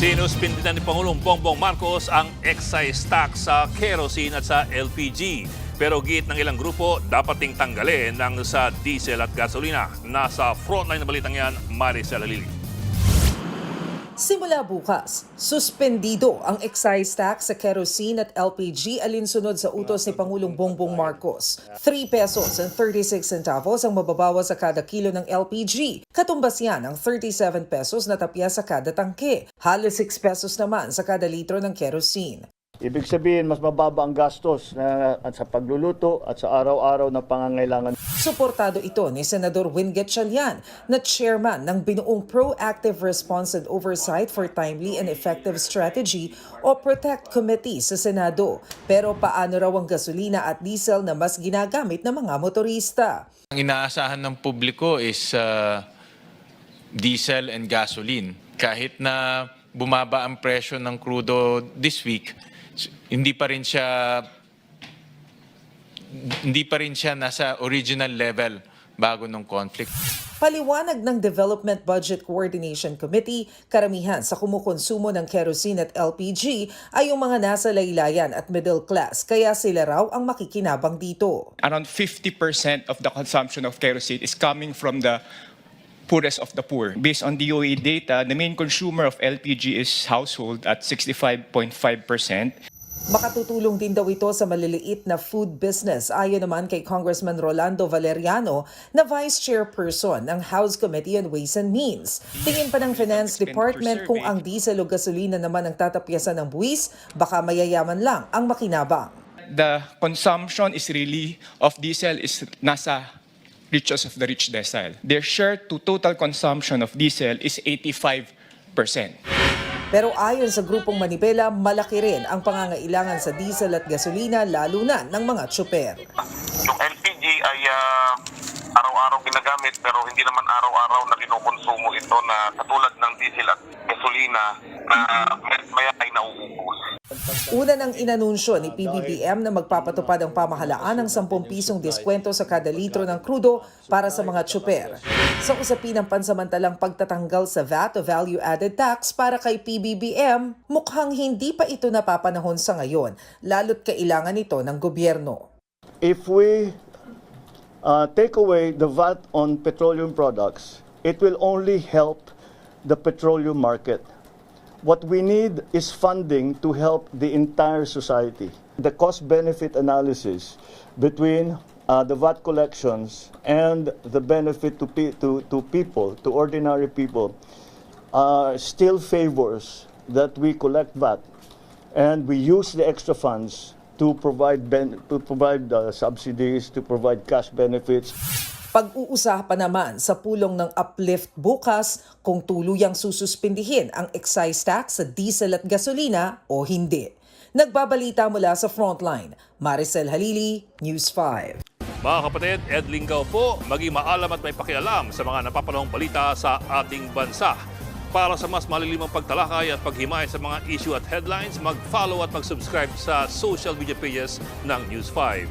Sinuspindihan ni Pangulong Bongbong Marcos ang excise tax sa kerosene at sa LPG. Pero giit ng ilang grupo, dapat ding tanggalin ng sa diesel at gasolina. Nasa frontline na balitang yan, Maricel Halili. Simula bukas, suspendido ang excise tax sa kerosene at LPG alinsunod sa utos ni Pangulong Bongbong Marcos. 3 pesos and 36 centavos ang mababawas sa kada kilo ng LPG. Katumbas yan ang 37 pesos na tapya sa kada tangke. Halos 6 pesos naman sa kada litro ng kerosene. Ibig sabihin, mas mababa ang gastos at sa pagluluto at sa araw-araw na pangangailangan. Suportado ito ni Senador Win Gatchalian na chairman ng binuong Proactive Response and Oversight for Timely and Effective Strategy o PROTECT Committee sa Senado. Pero paano raw ang gasolina at diesel na mas ginagamit ng mga motorista? Ang inaasahan ng publiko is diesel and gasoline. Kahit na bumaba ang presyo ng crudo this week, hindi pa rin siya nasa original level bago ng conflict. Paliwanag ng Development Budget Coordination Committee, karamihan sa kumukonsumo ng kerosene at LPG ay yung mga nasa laylayan at middle class, kaya sila raw ang makikinabang dito. Around 50% of the consumption of kerosene is coming from the poorest of the poor. Based on DOE data, the main consumer of LPG is household at 65.5%. Makatutulong din daw ito sa maliliit na food business ayon naman kay Congressman Rolando Valeriano na Vice Chairperson ng House Committee on Ways and Means. Tingin pa ng Finance Department kung ang diesel o gasolina naman ang tatapyasan ng buwis, baka mayayaman lang ang makinabang. The consumption is really of diesel is nasa richest of the rich decile. Their share to total consumption of diesel is 85%. Pero ayon sa grupong Manibela, malaki rin ang pangangailangan sa diesel at gasolina lalo na ng mga tsuper. Yung LPG ay araw-araw ginagamit pero hindi naman araw-araw na kinukonsumo ito na katulad ng diesel at gasolina na maya ay nauubos. Una nang inanunsyo ni PBBM na magpapatupad ang pamahalaan ng 10 pisong diskwento sa kada litro ng krudo para sa mga tsuper. Sa usapin ng pansamantalang pagtatanggal sa VAT o Value Added Tax para kay PBBM, mukhang hindi pa ito napapanahon sa ngayon, lalo't kailangan ito ng gobyerno. If we take away the VAT on petroleum products, it will only help the petroleum market. What we need is funding to help the entire society. The cost-benefit analysis between the VAT collections and the benefit to people, to ordinary people, still favors that we collect VAT and we use the extra funds to provide subsidies, to provide cash benefits. Pag-uusapan naman sa pulong ng Uplift bukas kung tuluyang sususpindihin ang excise tax sa diesel at gasolina o hindi. Nagbabalita mula sa Frontline, Maricel Halili, News 5. Mga kapatid, Ed Lingaw po, maging maalam at may pakialam sa mga napapanahong balita sa ating bansa. Para sa mas malilimang pagtalakay at paghimay sa mga issue at headlines, mag-follow at mag-subscribe sa social media pages ng News 5.